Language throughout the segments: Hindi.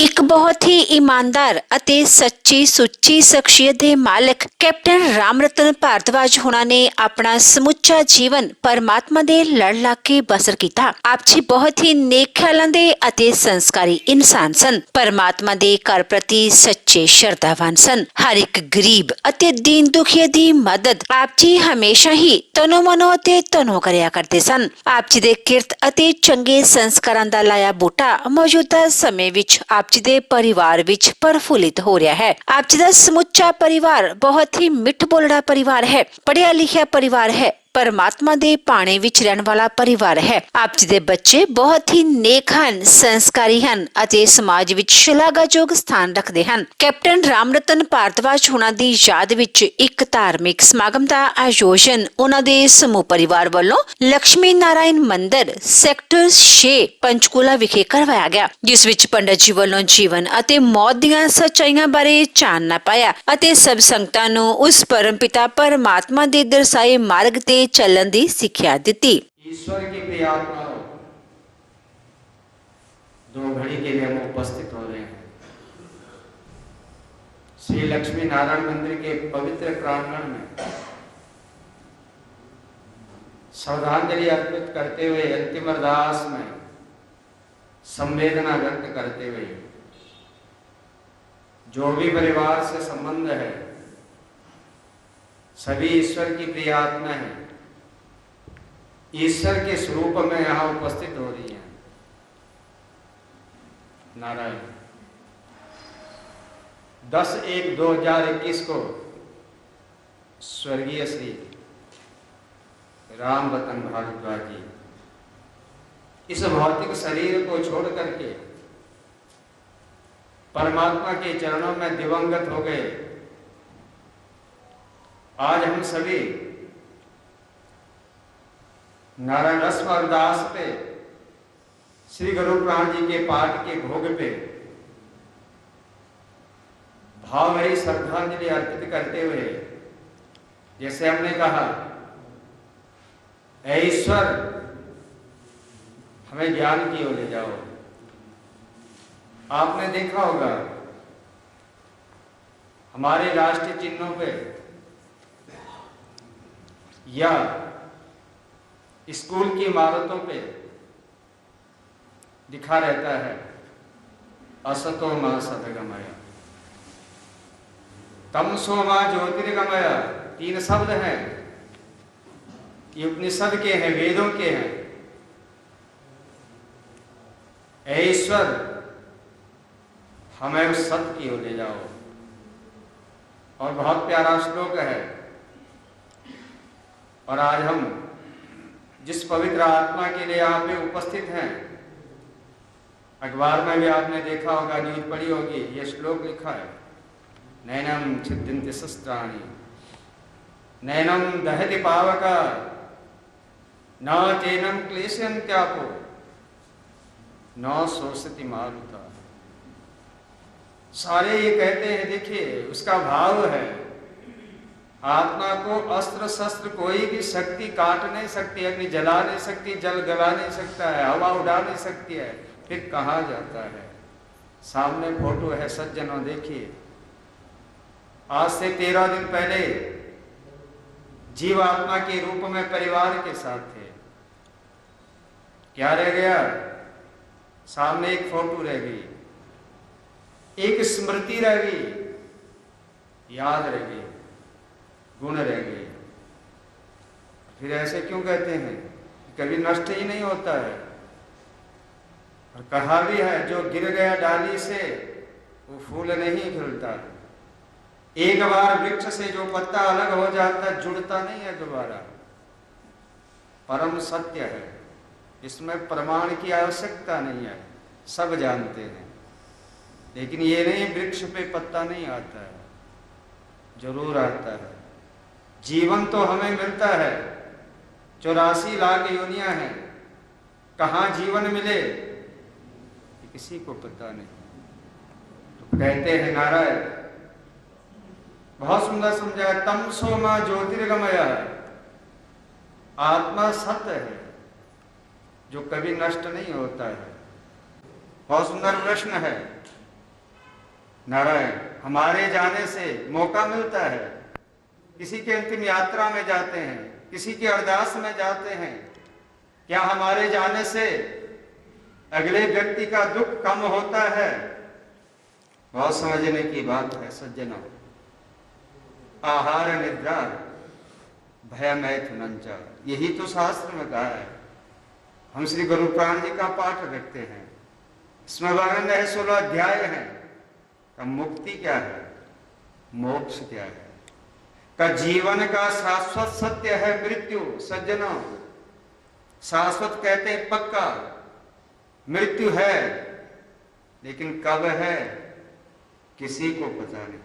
ਇੱਕ ਬਹੁਤ ਹੀ ਇਮਾਨਦਾਰ ਅਤੇ ਸੱਚੀ ਸੁੱਚੀ ਸ਼ਖਸੀਅਤ ਦੇ ਮਾਲਕ ਕੈਪਟਨ ਰਾਮ ਰਤਨ ਭਾਰਦਵਾਜ ਹੋਣਾ ਨੇ ਆਪਣਾ ਸਮੁੱਚਾ ਜੀਵਨ ਪਰਮਾਤਮਾ ਦੇ ਲੜ ਲੱਗ ਕੇ ਬਸਰ ਕੀਤਾ। ਆਪ ਜੀ ਬਹੁਤ ਹੀ ਨੇਕ ਖਿਆਲਾਂ ਦੇ ਅਤੇ ਸੰਸਕਾਰੀ ਇਨਸਾਨ ਸਨ। ਪਰਮਾਤਮਾ ਦੇ ਘਰ ਪ੍ਰਤੀ ਸੱਚੇ ਸ਼ਰਧਾਵਾਨ ਸਨ। ਹਰ ਇੱਕ ਗਰੀਬ ਅਤੇ ਦੀਨ ਦੁਖੀਏ ਦੀ ਮਦਦ ਆਪ ਜੀ ਹਮੇਸ਼ਾ ਹੀ ਤਨੋ ਮਨੋ ਅਤੇ ਤਨੋ ਕਰਿਆ ਕਰਦੇ ਸਨ। ਆਪ ਜੀ ਦੇ ਕਿਰਤ ਅਤੇ ਚੰਗੇ ਸੰਸਕਾਰਾਂ ਦਾ ਲਾਇਆ ਬੂਟਾ ਮੌਜੂਦਾ ਸਮੇਂ ਵਿੱਚ ਆਪ ਜੀ ਦੇ ਪਰਿਵਾਰ ਵਿੱਚ ਪ੍ਰਫੁੱਲਿਤ ਹੋ ਰਿਹਾ ਹੈ। ਆਪ ਜੀ ਦਾ ਸਮੁੱਚਾ ਪਰਿਵਾਰ ਬਹੁਤ ਹੀ ਮਿੱਠ ਬੋਲੜਾ ਪਰਿਵਾਰ ਹੈ, ਪੜ੍ਹਿਆ ਲਿਖਿਆ ਪਰਿਵਾਰ ਹੈ, परमात्मा दे पाने विच रहन वाला परिवार है। आप जी दे बच्चे बहुत ही नेक हन, संस्कारी हन अते समाज विच शलाघायोग स्थान रखते हैं। कैप्टन राम रतन भारद्वाज होना दी याद विच एक धार्मिक समागम का आयोजन उन्हां दे समूह परिवार वालों लक्ष्मी नारायण मंदिर सैक्टर 6 पंचकूला विखे करवाया गया, जिस विच पंडित जी वालों जीवन अते मौत दीआं सच्चाइयां बारे जानना पाया अते सब संगतां नूं उस परमपिता परमात्मा दे दर्शाए मार्ग ते चलन दी सिक्ख्या दिती। ईश्वर की प्रिय आत्मा दो घड़ी के लिए हम उपस्थित हो रहे हैं श्री लक्ष्मी नारायण मंदिर के पवित्र प्रांगण में श्रद्धांजलि अर्पित करते हुए अंतिम अरदास में संवेदना व्यक्त करते हुए जो भी परिवार से संबंध है सभी ईश्वर की प्रिय आत्मा है, ईश्वर के स्वरूप में यहाँ उपस्थित हो रही है। नारायण 10/1/2021 को स्वर्गीय श्री राम रतन भारद्वाज जी इस भौतिक शरीर को छोड़ करके परमात्मा के चरणों में दिवंगत हो गए। आज हम सभी नारायण रस्म अरदास पे श्री गुरु प्राण जी के पाठ के भोग पे भावभरी श्रद्धांजलि अर्पित करते हुए जैसे हमने कहा, ऐ ईश्वर हमें ज्ञान की ओर ले जाओ। आपने देखा होगा हमारे राष्ट्रीय चिन्हों पे या स्कूल की इमारतों पे दिखा रहता है असतो मां सदगमय, तमसो मां ज्योतिर्गमय। 3 शब्द हैं, ये उपनिषद के हैं, वेदों के हैं। ऐ ईश्वर हमें उस सत्य की ओर ले जाओ। और बहुत प्यारा श्लोक है। और आज हम जिस पवित्र आत्मा के लिए यहाँ पे उपस्थित हैं, अखबार में भी आपने देखा होगा, न्यूज पढ़ी होगी, ये श्लोक लिखा है, नैनम छिद्यन्ति शस्त्राणि नैनम दहति पावका न चैनम क्लेशयन्त्यापो न शोषति मारुता। सारे ये कहते हैं, देखिए उसका भाव है, आत्मा को अस्त्र शस्त्र कोई भी शक्ति काट नहीं सकती, अग्नि जला नहीं सकती, जल गला नहीं सकता है, हवा उड़ा नहीं सकती है। फिर कहा जाता है, सामने फोटो है सज्जनों, देखिए आज से 13 दिन पहले जीव आत्मा के रूप में परिवार के साथ थे। क्या रह गया? सामने एक फोटो रह गई, एक स्मृति रह गई, याद रह गई, गुण रह गए। फिर ऐसे क्यों कहते हैं? कभी नष्ट ही नहीं होता है। और कहा भी है, जो गिर गया डाली से वो फूल नहीं खिलता। एक बार वृक्ष से जो पत्ता अलग हो जाता है जुड़ता नहीं है दोबारा। परम सत्य है, इसमें प्रमाण की आवश्यकता नहीं है, सब जानते हैं। लेकिन ये नहीं वृक्ष पे पत्ता नहीं आता है, जरूर आता है। जीवन तो हमें मिलता है, 84 लाख योनियां हैं, कहाँ जीवन मिले किसी को पता नहीं। तो कहते हैं नारायण, बहुत सुंदर समझाया, तमसो मां ज्योतिर्गमय, आत्मा सत्य है जो कभी नष्ट नहीं होता है। बहुत सुंदर प्रश्न है, नारायण, हमारे जाने से मौका मिलता है, किसी के अंतिम यात्रा में जाते हैं, किसी की अरदास में जाते हैं, क्या हमारे जाने से अगले व्यक्ति का दुख कम होता है? बहुत समझने की बात है सज्जनों। आहार निद्रा भय मैथुनंच, यही तो शास्त्र में कहा है। हम श्री गुरु पुराण जी का पाठ रखते हैं, इसमें वर्णन है, 16 अध्याय है। का मुक्ति क्या है, मोक्ष क्या है, का जीवन का शाश्वत सत्य है मृत्यु। सज्जनों, शाश्वत कहते हैं पक्का, मृत्यु है, लेकिन कब है किसी को पता नहीं,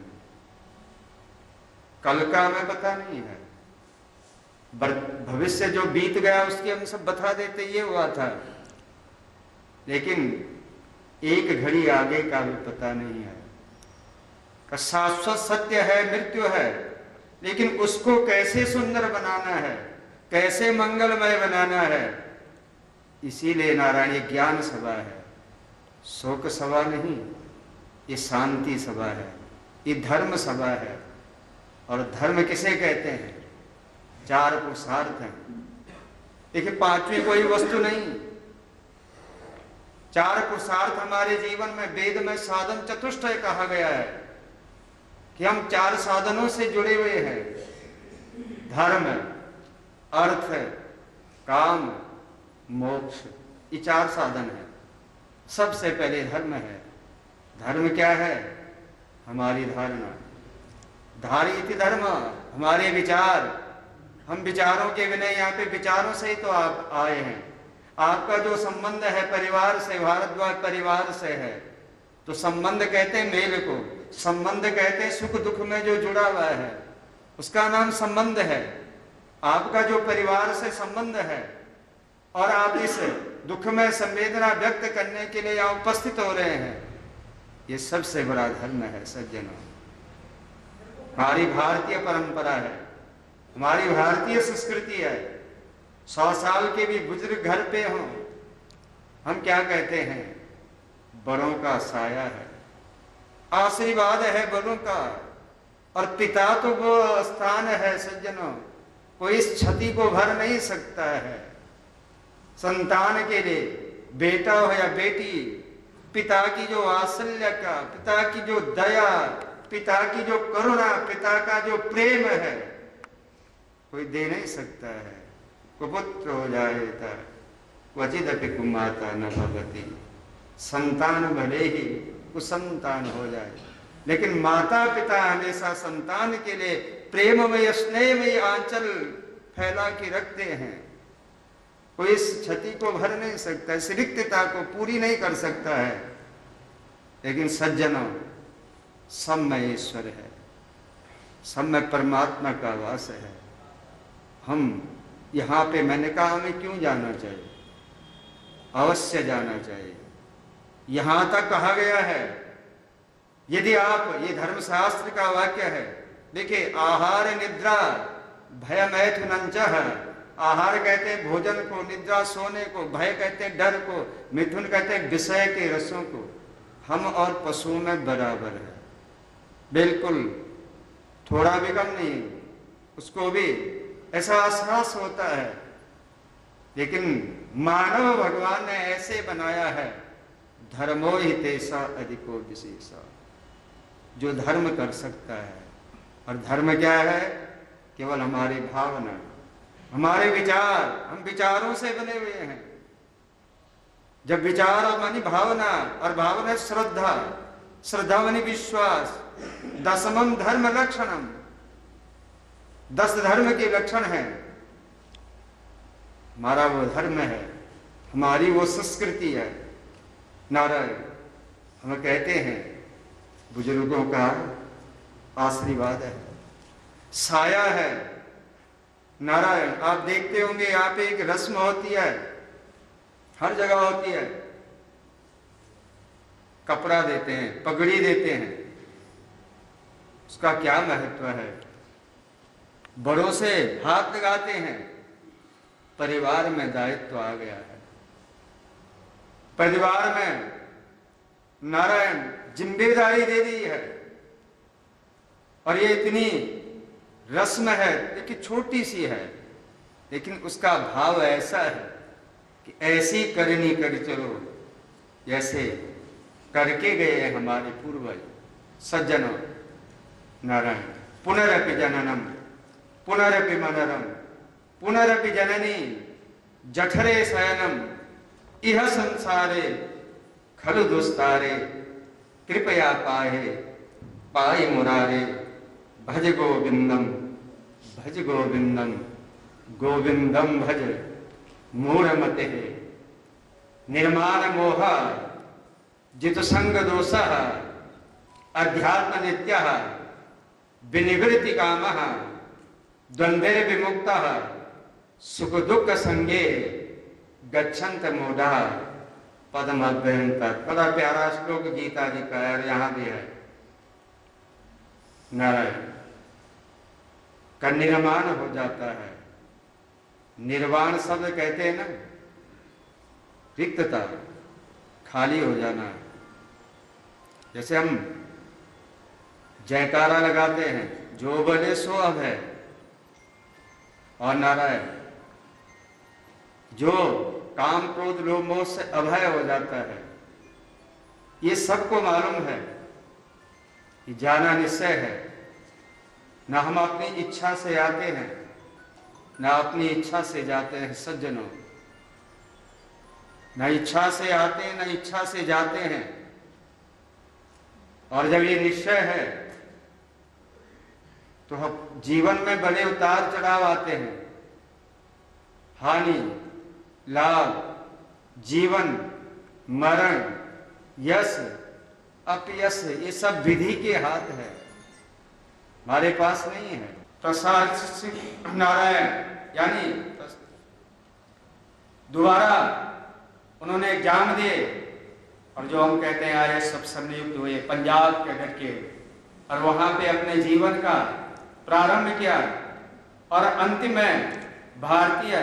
कल का हमें पता नहीं है, भविष्य जो बीत गया उसकी हम सब बता देते ये हुआ था, लेकिन एक घड़ी आगे का भी पता नहीं है। का शाश्वत सत्य है मृत्यु है, लेकिन उसको कैसे सुंदर बनाना है, कैसे मंगलमय बनाना है। इसीलिए नारायण ये ज्ञान सभा है, शोक सभा नहीं, ये शांति सभा है, ये धर्म सभा है। और धर्म किसे कहते हैं? 4 पुरुषार्थ हैं। देखिए, 5वीं कोई वस्तु नहीं, 4 पुरुषार्थ हमारे जीवन में वेद में साधन चतुष्टय कहा गया है कि हम 4 साधनों से जुड़े हुए हैं। धर्म, अर्थ, काम, मोक्ष, ये 4 साधन है। सबसे पहले धर्म है। धर्म क्या है? हमारी धारणा, धारी इति धर्म, हमारे विचार। हम विचारों के बिना यहाँ पे विचारों से ही तो आप आए हैं। आपका जो संबंध है परिवार से, भारद्वाज परिवार से है, तो संबंध कहते हैं मेल को, संबंध कहते हैं सुख दुख में जो जुड़ा हुआ है, उसका नाम संबंध है। आपका जो परिवार से संबंध है और आप इस दुख में संवेदना व्यक्त करने के लिए यहाँ उपस्थित हो रहे हैं, ये सबसे बड़ा धर्म है सज्जनों। हमारी भारतीय परंपरा है, हमारी भारतीय संस्कृति है। 100 साल के भी बुजुर्ग घर पे हों, हम क्या कहते हैं? बड़ों का साया है, आशीर्वाद है बड़ों का। और पिता तो वो स्थान है सज्जनों, कोई इस क्षति को भर नहीं सकता है। संतान के लिए, बेटा हो या बेटी, पिता की जो वात्सल्य का, पिता की जो दया, पिता की जो करुणा, पिता का जो प्रेम है, कोई दे नहीं सकता है। कुपुत्र हो जाए क्वचिदपि कुमाता न भवति, संतान भले ही कुसंतान हो जाए, लेकिन माता पिता हमेशा संतान के लिए प्रेममय स्नेहमय आंचल फैला के रखते हैं। कोई इस क्षति को भर नहीं सकता, इस रिक्तता को पूरी नहीं कर सकता है। लेकिन सज्जनों, सब में ईश्वर है, सब में परमात्मा का वास है। हम यहाँ पे, मैंने कहा हमें क्यों जाना चाहिए? अवश्य जाना चाहिए। यहां तक कहा गया है, यदि आप, ये धर्मशास्त्र का वाक्य है, देखिए, आहार निद्रा भय मैथुनंच। आहार कहते हैं भोजन को, निद्रा सोने को, भय कहते हैं डर को, मिथुन कहते हैं विषय के रसों को। हम और पशुओं में बराबर है, बिल्कुल थोड़ा भी कम नहीं। उसको भी ऐसा एहसास होता है, लेकिन मानव भगवान ने ऐसे बनाया है, धर्मो ही तेसा अधिको विशेषा, जो धर्म कर सकता है। और धर्म क्या है? केवल हमारी भावना, हमारे विचार। हम विचारों से बने हुए हैं। जब विचार और मानी भावना, और भावना श्रद्धा, श्रद्धा मानी विश्वास। 10मं धर्म लक्षणम, 10 धर्म के लक्षण है। हमारा वो धर्म है, हमारी वो संस्कृति है। नारायण, हम कहते हैं बुजुर्गों का आशीर्वाद है, साया है। नारायण, आप देखते होंगे यहाँ पे एक रस्म होती है, हर जगह होती है। कपड़ा देते हैं, पगड़ी देते हैं, उसका क्या महत्व है? बड़ों से हाथ लगाते हैं, परिवार में दायित्व आ गया है। परिवार में नारायण जिम्मेदारी दे दी है, और ये इतनी रस्म है, लेकिन छोटी सी है, लेकिन उसका भाव ऐसा है कि ऐसी करनी कर चलो जैसे करके गए हमारे पूर्वज सज्जनों। नारायण पुनरपि जननम पुनरपि मनरम पुनरपि जननी जठरे शयनम इह संसारे खलु दुस्तारे कृपया पाहे पाई मुरारे भज गोविंदम गोविंदम भज मूढ़मते निर्माण मोह जित संग दोष अध्यात्म नित्य विनिवृत्ति काम द्वंद्वे विमुक्त सुख दुख संगे गच्छन्त मूढ़ा पदम अभ्यंतर। बड़ा प्यारा श्लोक गीता जी का है, यहाँ भी है। नारायण का निर्माण हो जाता है। निर्वाण शब्द कहते हैं ना, रिक्तता, खाली हो जाना। जैसे हम जयकारा लगाते हैं, जो बने सो अब है, और नारायण जो काम क्रोध लोभ मोह से अभय हो जाता है। ये सबको मालूम है कि जाना निश्चय है। ना हम अपनी इच्छा से आते हैं, ना अपनी इच्छा से जाते हैं सज्जनों। ना इच्छा से आते हैं, ना इच्छा से जाते हैं। और जब ये निश्चय है तो हम जीवन में बड़े उतार चढ़ाव आते हैं। हानि, लाभ, जीवन, मरण, यश, अपयश, ये सब विधि के हाथ है, हमारे पास नहीं है। प्रसाद नारायण यानी दोबारा उन्होंने एग्जाम दिए, और जो हम कहते हैं आईएएस अफसर नियुक्त हुए पंजाब के घर के, और वहां पे अपने जीवन का प्रारंभ किया, और अंतिम में भारतीय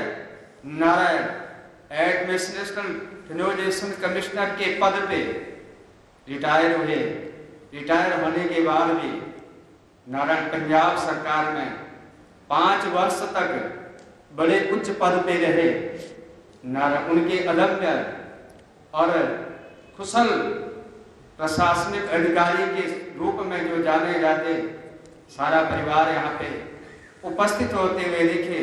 नारायण एडमिनिस्ट्रेशन फिनोलेशन कमिश्नर के पद पे रिटायर हुए। रिटायर होने के बाद भी नारायण पंजाब सरकार में 5 वर्ष तक बड़े उच्च पद पे रहे। नारायण उनके अदम्य और कुशल प्रशासनिक अधिकारी के रूप में जो जाने जाते, सारा परिवार यहाँ पे उपस्थित होते हुए देखे।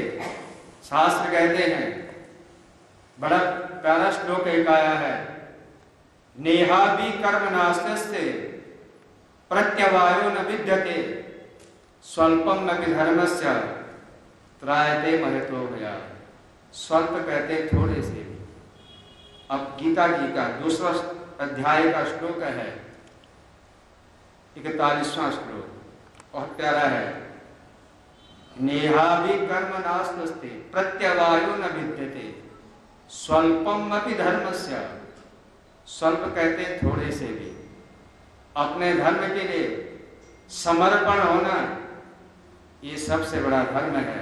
शास्त्र कहते हैं, बड़ा प्यारा श्लोक एक आया है, नेहा भी कर्म नास्ते प्रत्यवायो न विद्यते स्वल्पम न धर्मस्य त्रायते महतो भया। स्वल्प कहते थोड़े से। अब गीता जी का 2वां अध्याय का श्लोक है, 41वां श्लोक, बहुत प्यारा है। नेहा भी कर्म नास्ते प्रत्यवायो न विद्यते स्वल्पम अपि धर्मस्य। स्वल्प कहते थोड़े से भी। अपने धर्म के लिए समर्पण होना, ये सबसे बड़ा धर्म है,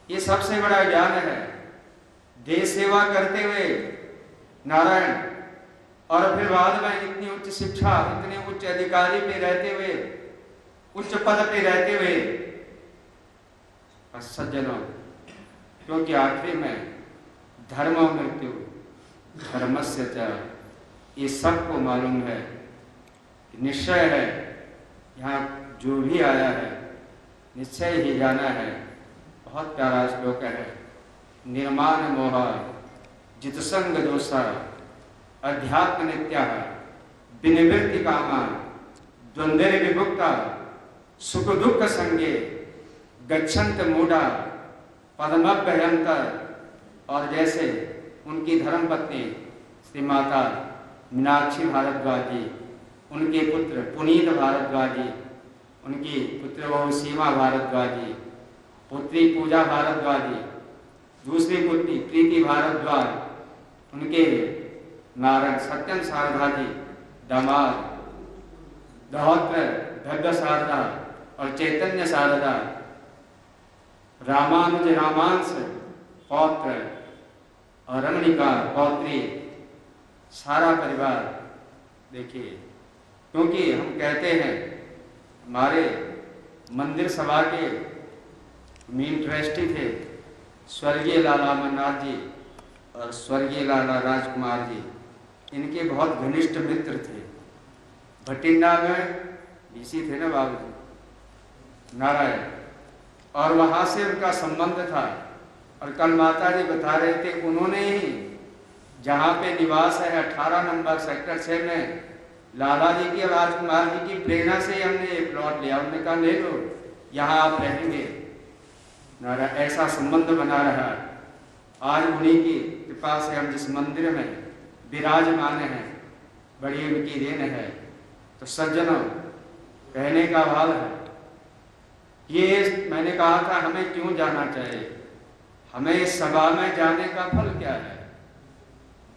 ये सबसे बड़ा ज्ञान है। देश सेवा करते हुए नारायण, और फिर बाद में इतनी उच्च शिक्षा, इतने उच्च अधिकारी पे रहते हुए, उच्च पद पे रहते हुए, सज्जनों, क्योंकि आखिरी में धर्म मृत्यु धर्मस्य च, ये सबको मालूम है, निश्चय है। यहाँ जो भी आया है निश्चय ही जाना है। बहुत प्यारा श्लोक है। निर्माण मोह जितसंग दोषा अध्यात्म नित्य विनिवृत्ति कामा द्वंद्वे विभुक्ता सुख दुख संगे गच्छन्त मूढ़ा पदमभ्यंतर। और जैसे उनकी धर्मपत्नी श्री माता मीनाक्षी भारद्वाज जी, उनके पुत्र पुनीत भारद्वाज जी, उनकी पुत्र बहू सीमा भारद्वाज जी, पुत्री पूजा भारद्वाज जी, दूसरी पुत्री प्रीति भारद्वाज, उनके नारायण सत्यन शारदा जी, दामाद दहोत्र भव्य शारदा और चैतन्य शारदा, रामानुज रामांश पौत्र और रमणिका पौत्री, सारा परिवार देखिए, क्योंकि हम कहते हैं हमारे मंदिर सभा के मेन ट्रस्टी थे स्वर्गीय लाला अमरनाथ जी और स्वर्गीय लाला राजकुमार जी, इनके बहुत घनिष्ठ मित्र थे। भटिंडा में डीसी थे ना बाबू जी नारायण, और वहाँ से उनका संबंध था। और कल माता जी बता रहे थे, उन्होंने ही जहाँ पे निवास है 18 नंबर सेक्टर 6 में, लाला जी की और राजकुमार जी की प्रेरणा से हमने ये प्लॉट लिया। उन्होंने कहा ले लो, यहाँ आप रहेंगे। नारायण, ऐसा संबंध बना रहा। आज उन्हीं की कृपा से हम जिस मंदिर में विराजमान हैं, बड़ी उनकी देन है। तो सज्जनों, कहने का भाव है, ये मैंने कहा था हमें क्यों जाना चाहिए, हमें इस सभा में जाने का फल क्या है।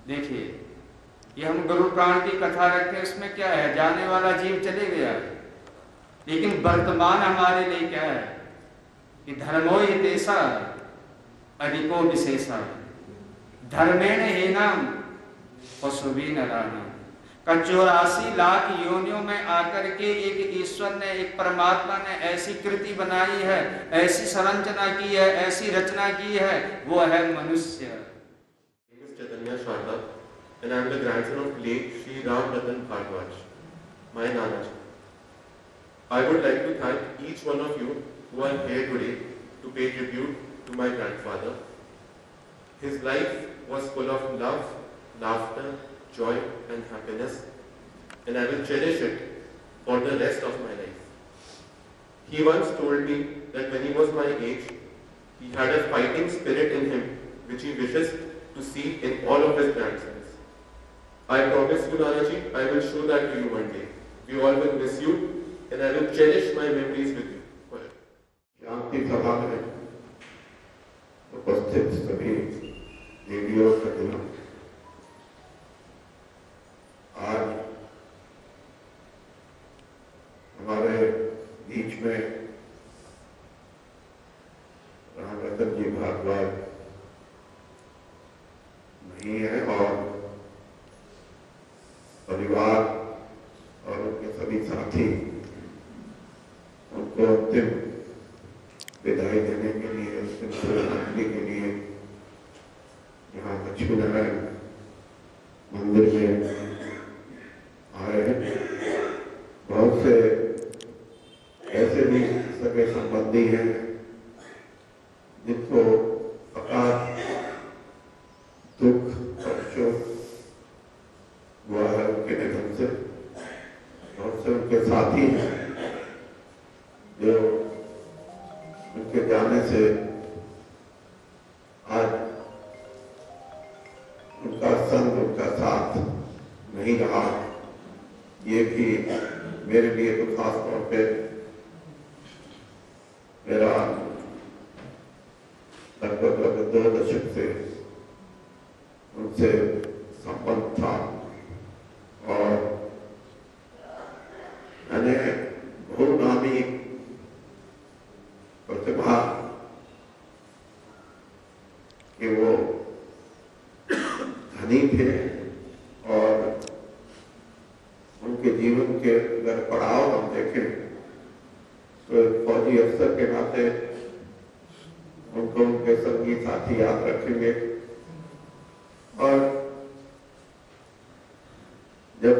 देखिए, ये हम गुरु प्राण की कथा रखते हैं, उसमें क्या है, जाने वाला जीव चले गया, लेकिन वर्तमान हमारे लिए क्या है कि धर्मो हि तेषा अधिको विशेषा धर्मेण हीनाम पशुभिः नराणाम्। 84 लाख योनियों में आकर के एक ईश्वर ने, एक परमात्मा ने ऐसी कृति बनाई है, ऐसी संरचना की है, ऐसी रचना की है, वो है मनुष्य। Chaitanya Sharda, and I am the grandson of late Sri Ram Ratan Bhardwaj, my Nanaji. I would like to thank each one of you who are here today to pay tribute to my grandfather. His life was full of love, laughter, joy and happiness, and I will cherish it for the rest of my life. He once told me that when he was my age, he had a fighting spirit in him which he wishes to see in all of his grandsons. I promise you, Nanaji, I will show that to you one day. We all will miss you, and I will cherish my memories with you forever. शांति सभा में उपस्थित सभी देवियों सज्जनों, आज हमारे बीच में राम रतन जी भारद्वाज नहीं है, और परिवार और उनके सभी साथी उनको अंतिम विदाई देने के लिए, अंतिम श्रद्धांजलि के लिए यहाँ लक्ष्मी नारायण मंदिर में आए हैं। बहुत से ऐसे भी सगे संबंधी हैं जिनको अकाल दुख और शोक हुआ है उनके निधन से। बहुत से उनके साथी हैं जो उनके जाने से आज उनका संग, उनका साथ नहीं रहा। ये भी मेरे लिए तो खास तौर पे मेरा लगभग 2 दशक से उनसे संबंध था, और मैंने बहुनामी प्रतिभा कि वो धनी थे, और उनके जीवन के अगर पड़ाव हम देखें तो एक फौजी अफसर के नाते उनको उनके संगी साथी याद रखेंगे। और जब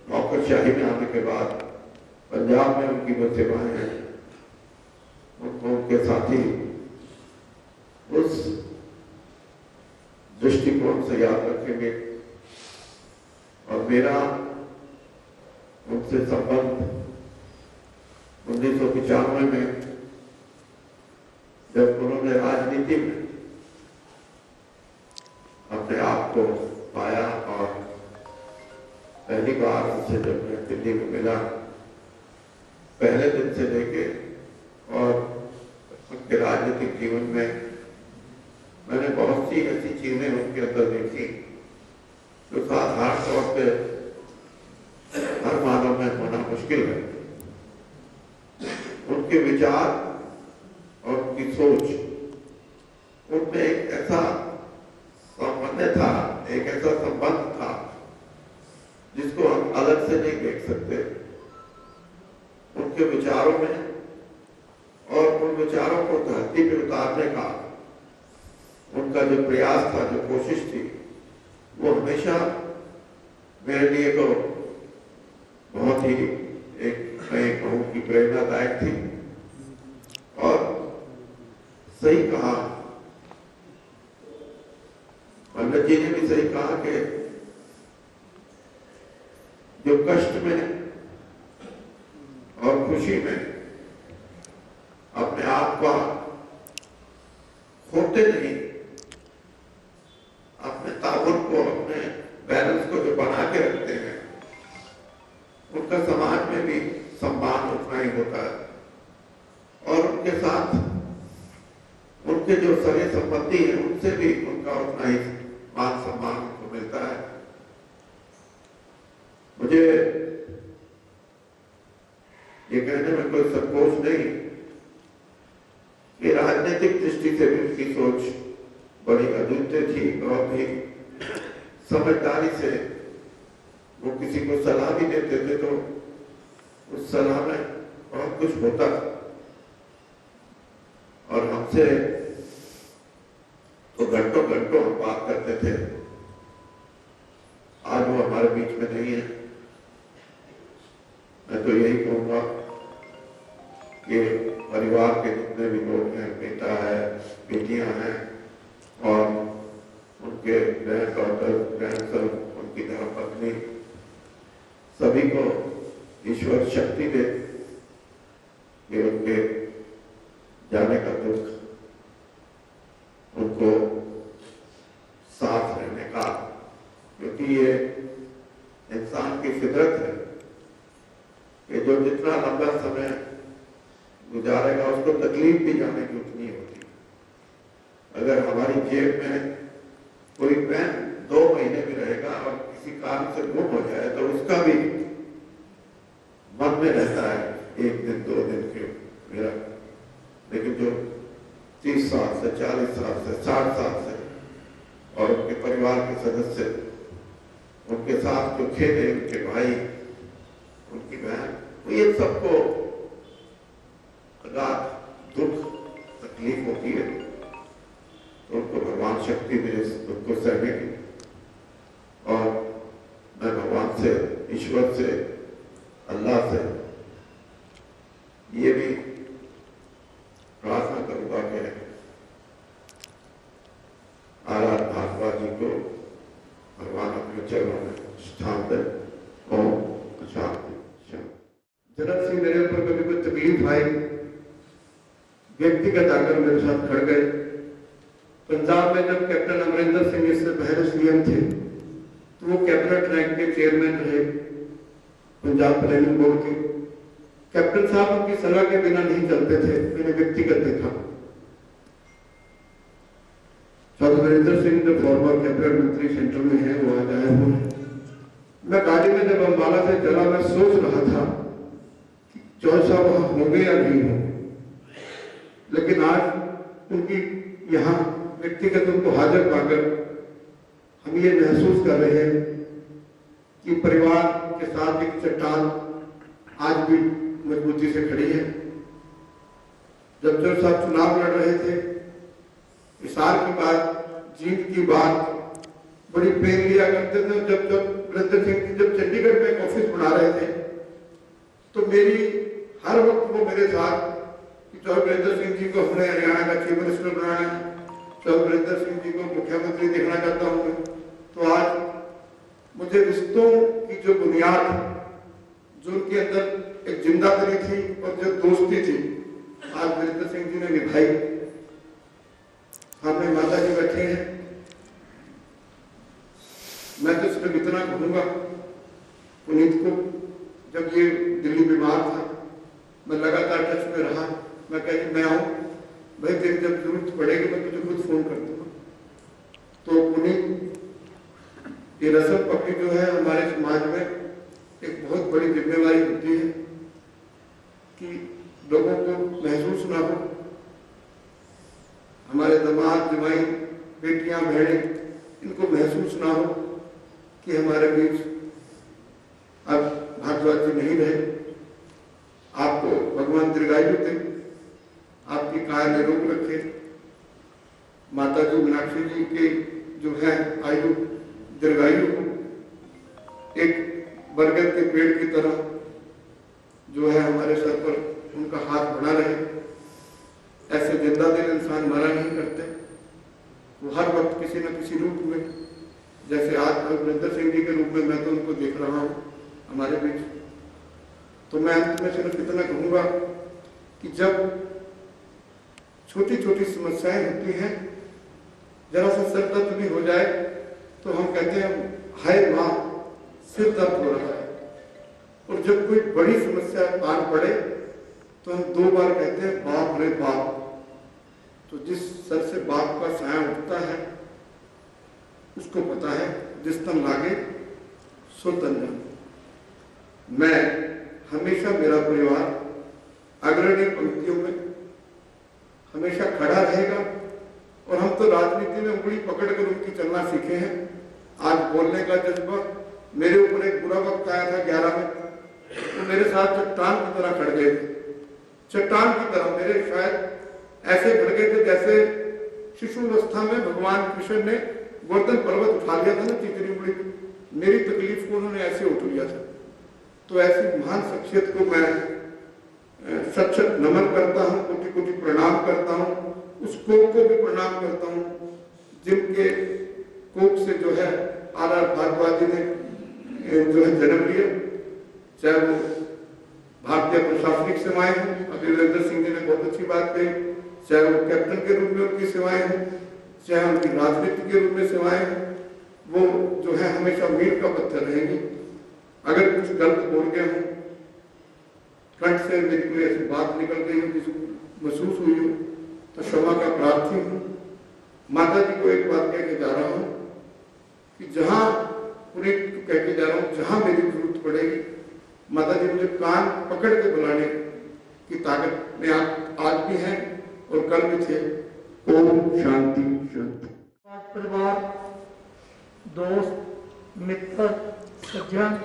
नौकरशाही में आने के बाद पंजाब में उनकी जो सेवाएं हैं, उनको उनके साथी उस दृष्टिकोण से याद रखेंगे। और मेरा उनसे संबंध 1995 में जब उन्होंने राजनीति में अपने आप को पाया, और पहली बार उनसे जब मैं दिल्ली में मिला, पहले दिन से लेके और उनके राजनीतिक जीवन में मैंने बहुत सी ऐसी चीजें उनके अंदर देखी जो साधारण तौर पे हर मानव में होना मुश्किल है। उनके विचार और उनकी सोच, उनमें एक ऐसा सामान्य था, एक ऐसा संबंध था जिसको हम अलग से नहीं देख सकते। उनके विचारों में और उन विचारों को धरती पे उतारने का उनका जो प्रयास था, जो कोशिश थी, वो हमेशा मेरे लिए तो बहुत ही मैं कहूँ कि प्रेरणादायक थी। और सही कहा, पंडित जी ने भी सही कहा कि जो कष्ट में और खुशी में अपने आप का खोते नहीं, अपने ताबूत को, अपने बैलेंस को जो बना के रखते हैं, उनका समाज में भी सम्मान उतना ही होता है। और उनके साथ उनके जो सगे संबंधी हैं, उनसे भी उनका उतना ही मान सम्मान उनको मिलता है। मुझे ये कहने में कोई संकोच नहीं कि राजनीतिक दृष्टि से भी उनकी सोच बड़ी अद्वितीय थी। बहुत ही समझदारी से वो किसी को सलाह भी देते थे तो उस सलाह में बहुत कुछ होता था। और हमसे तो घंटों घंटों हम बात करते थे। आज वो हमारे बीच में नहीं है। मैं तो यही कहूँगा कि परिवार के जितने भी लोग हैं, बेटा है, बेटियां हैं और उनके ग्रैंड डॉटर, ग्रैंडसन, उनकी धर्मपत्नी, सभी को ईश्वर शक्ति दे कि उनके जाने का दुख उनको साथ रहने का, क्योंकि ये इंसान की फितरत है कि जो जितना लंबा समय गुजारेगा उसको तकलीफ भी जाने की उतनी होती। अगर हमारी जेब में कोई पेन 2 महीने भी रहेगा और किसी कारण से गुम हो जाए तो उसका भी मन में रहता है 1 दिन 2 दिन के मेरा। लेकिन जो 30 साल से, 40 साल से, 60 साल से और उनके परिवार के सदस्य उनके साथ जो खेले, उनके भाई, उनकी बहन, तो ये सबको अगाध दुख तकलीफ होती है। तो उनको भगवान शक्ति दे इस दुख को सहने की। और मैं भगवान से, ईश्वर से, अल्लाह से ये भी प्रार्थना करूंगा कि आर.आर. भारद्वाज जी को भगवान अपने चरणों में स्थान दे। ओम शांति। जरा सी मेरे ऊपर कभी कोई तकलीफ आई, व्यक्तिगत आकर मेरे साथ खड़ गए। पंजाब में जब कैप्टन अमरिंदर सिंह इससे पहले सीएम थे तो वो कैबिनेट रैंक के चेयरमैन रहे पंजाब प्लानिंग बोर्ड के। कैप्टन साहब उनकी सलाह के बिना नहीं चलते थे, मैंने व्यक्तिगत देखा। चौधरी अमरिंदर सिंह जो फॉर्मर कैबिनेट मंत्री सेंट्रल में है, वो आज आए हुए हैं। मैं गाड़ी में जब अम्बाला से चला, मैं सोच रहा था कि चौधरी साहब वहां होंगे या नहीं होंगे। लेकिन आज उनकी यहाँ व्यक्तिगत उनको हाजिर पाकर हम ये महसूस कर रहे हैं कि परिवार के साथ एक चट्टान आज भी मजबूती से खड़ी है। जब चौधरी साहब चुनाव लड़ रहे थे, हिसार की बात, जीत की बात बड़ी प्रेम लिया करते थे। जब वीरेंद्र सिंह जी जब चंडीगढ़ में एक ऑफिस बना रहे थे तो मेरी हर वक्त वो मेरे साथ कि चौधरी वीरेंद्र सिंह जी को हमने हरियाणा का चीफ मिनिस्टर बनाया है, चौधरी वीरेंद्र सिंह जी को मुख्यमंत्री देखना चाहता हूँ मैं। तो आज मुझे रिश्तों की जो बुनियाद, जो उनके अंदर एक जिंदादिली थी और जो दोस्ती थी, आज वीरेंद्र सिंह जी ने निभाई। सामने माता जी बैठे हैं। मैं तो सिर्फ इतना कहूंगा, पुनीत को जब ये दिल्ली बीमार था, मैं लगातार टच में रहा। मैं कह मैं आऊं भाई, तेरी जब जरूरत पड़ेगी मैं तुझे खुद फोन कर दूंगा। तो पुनीत, ये रस्म पकड़ी जो है हमारे समाज में एक बहुत बड़ी जिम्मेवारी होती है कि लोगों को महसूस ना हो, हमारे दामाद, जमाई, बेटियां, बहनें, इनको महसूस ना हो कि हमारे बीच अब भारद्वाज जी नहीं रहे, आपको भगवान दीर्घायु दे, आपकी काया निरोग रखे। माता जी मीनाक्षी जी के जो है आयु दीर्घायु हो, एक बरगद के पेड़ की तरह जो है हमारे सर पर उनका हाथ बना रहे। ऐसे जिंदा दिल इंसान मरा नहीं करते, वो हर वक्त किसी न किसी रूप में, जैसे आज वीरेंद्र सिंह जी के रूप में मैं तो उनको देख रहा हूँ हमारे बीच। तो मैं अंत में सिर्फ इतना कहूँगा कि जब छोटी छोटी समस्याएं होती हैं, जरा सा सिर दर्द भी हो जाए तो हम कहते हैं हाय माँ सिर दर्द हो रहा है, और जब कोई बड़ी समस्या पार पड़े तो हम 2 बार कहते हैं बाप रे बाप। तो जिस सर से बाप का साया उठता है उसको पता है जिस तन लागे सो तन जाने। मैं हमेशा, मेरा परिवार अग्रणी पंक्तियों में हमेशा खड़ा रहेगा, और हम तो राजनीति में उंगली पकड़कर उनकी चलना सीखे हैं। आज बोलने का जज्बा, मेरे ऊपर एक बुरा वक्त आया था 11 में, तो मेरे साथ चट्टान की तरह खड़ गए थे, चट्टान की तरह मेरे शायद ऐसे खड़ गए थे जैसे शिशु अवस्था में भगवान कृष्ण ने गोवर्धन पर्वत उठा लिया था ना तीसरी उंगली, मेरी तकलीफ को उन्होंने ऐसे उठ लिया था। तो ऐसी महान शख्सियत को मैं सच सच नमन करता हूँ, कोटि कोटि प्रणाम करता हूँ। उस कोक को भी प्रणाम करता हूँ जिनके कोक से जो है आर भारद्वाज जी ने जो है जन्म लिया, चाहे वो भारतीय प्रशासनिक सेवाएं हों, अभी वीरेंद्र सिंह जी ने बहुत अच्छी बात कही, चाहे वो कैप्टन के रूप में उनकी सेवाएं हों, चाहे उनकी राजनीति के रूप में सेवाएं हों, वो जो है हमेशा मील का पत्थर रहेंगी। अगर कुछ गलत बोल गए हूँ, कंठ से मेरी कोई ऐसी बात निकल गई हो जिसको महसूस हुई हो, तो क्षमा का प्रार्थी हूँ। माता जी को एक बात कह के जा रहा हूँ कि जहाँ पूरे कह के जा रहा हूँ, जहाँ मेरी जरूरत पड़ेगी माता जी मुझे कान पकड़ के बुलाने की ताकत में आप आज भी हैं और कल भी थे। ओम शांति शांति। परिवार, दोस्त, मित्र, सज्जन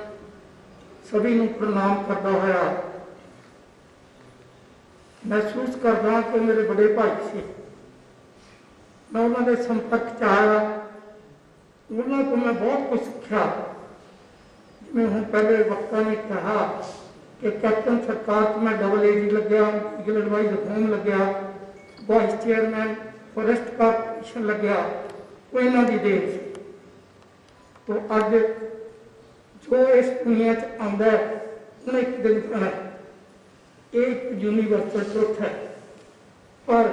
सभी ਨੂੰ प्रणाम करता होया महसूस करदा कि मेरे बड़े भाई से मैं उन्होंने संपर्क च आया, उन्होंने तो मैं बहुत कुछ सीखा। जिमें हूँ पहले वक्ता ने कहा कि कैप्टन सरकार में डबल AG लग्या, लीगल एडवाइजर होम लग्या, वाइस चेयरमैन फॉरेस्ट कारपोरेशन लग्या, वो इन्हों की देन से। तो अज जो इस दुनिया च आंदा है उन्हें एक दिन कहना एक यूनीवर्सल ट्रुथ है, पर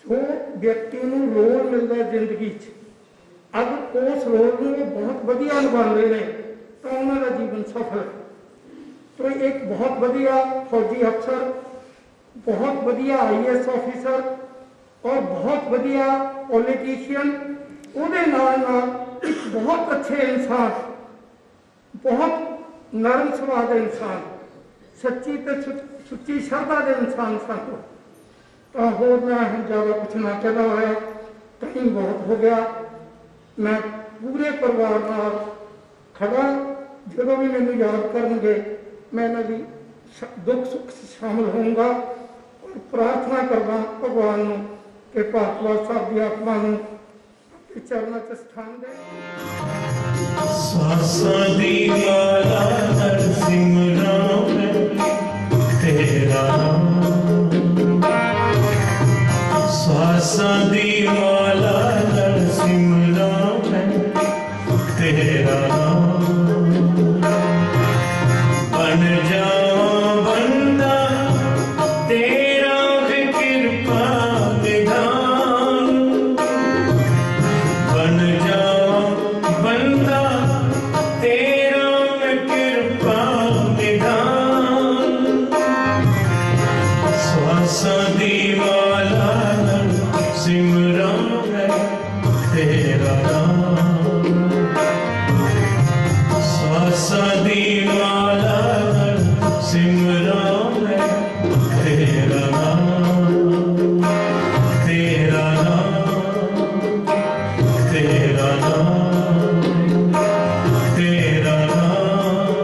जो व्यक्ति को रोल मिलता है जिंदगी च, अब उस रोल में बहुत वधिया निभा रहे हैं तो उन्होंने जीवन सफल है। तो एक बहुत वधिया फौजी अफसर, बहुत वधिया IAS ऑफिसर और बहुत वधिया पॉलिटिशियन, उहदे नाल नाल एक बहुत अच्छे इंसान, बहुत नरम सुभाव के इंसान, सच्ची तो सुच्ची श्रद्धा के इंसान सन। तो होर मैं हम ज़्यादा कुछ ना कहना होया, टाइम बहुत हो गया। मैं पूरे परिवार नाल खड़ा, जो भी मैनू याद करनगे मैं इन्हां दी दुख सुख शामिल होऊंगा और प्रार्थना करदा भगवान नूं कि भारद्वाज साहब की आत्मा नूं अपने चरणों च स्थान दे। सासां दी माला नरसिंह तेरा सासां दी माला नरसिंह तेरा बन जावां बंदा तेरा भी कृपा विधान, बन जावां बंदा तेरा भी कृपा विधान। श्वासां दी माला सिमरन तेरा नाम, श्वासां दी माला सिमरन तेरा नाम, तेरा नाम, तेरा नाम, तेरा नाम,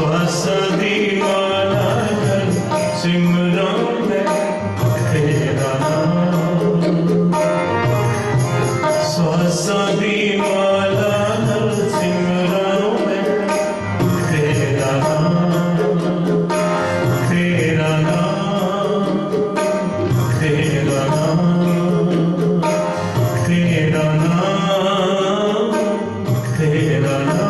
ਸਵਾਸਾਂ ਦੀ ਮਾਲਾ ਨਾਲ ਸਿਮਰਾਂ ਮੈਂ ਤੇਰਾ ਨਾਮ ਸਵਾਸਾਂ ਦੀ ਮਾਲਾ ਨਾਲ ਸਿਮਰਾਂ ਮੈਂ ਤੇਰਾ ਨਾਮ ਤੇਰਾ ਨਾਮ ਤੇਰਾ ਨਾਮ ਤੇਰਾ ਨਾਮ ਤੇਰਾ ਨਾਮ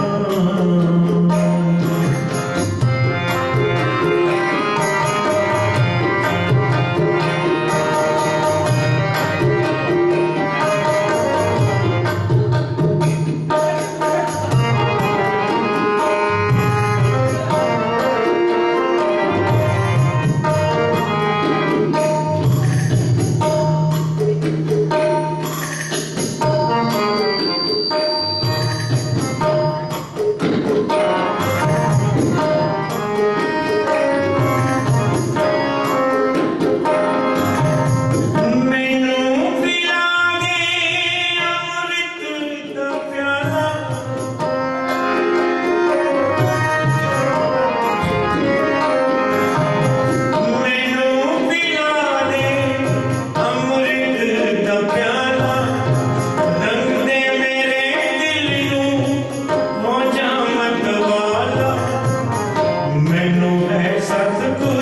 ਮੈਨੂੰ ਪਿਲਾ ਦੇ ਅੰਮ੍ਰਿਤ ਦਾ ਪਿਆਲਾ ਮੈਨੂੰ ਪਿਲਾ ਦੇ ਅੰਮ੍ਰਿਤ ਦਾ ਪਿਆਲਾ ਰੰਗ ਦੇ ਮੇਰੇ ਦਿਲ ਨੂੰ ਹੋ ਜਾ ਮਤਵਾਲਾ ਮੈਨੂੰ ਹੈ ਸਤਿਗੁਰ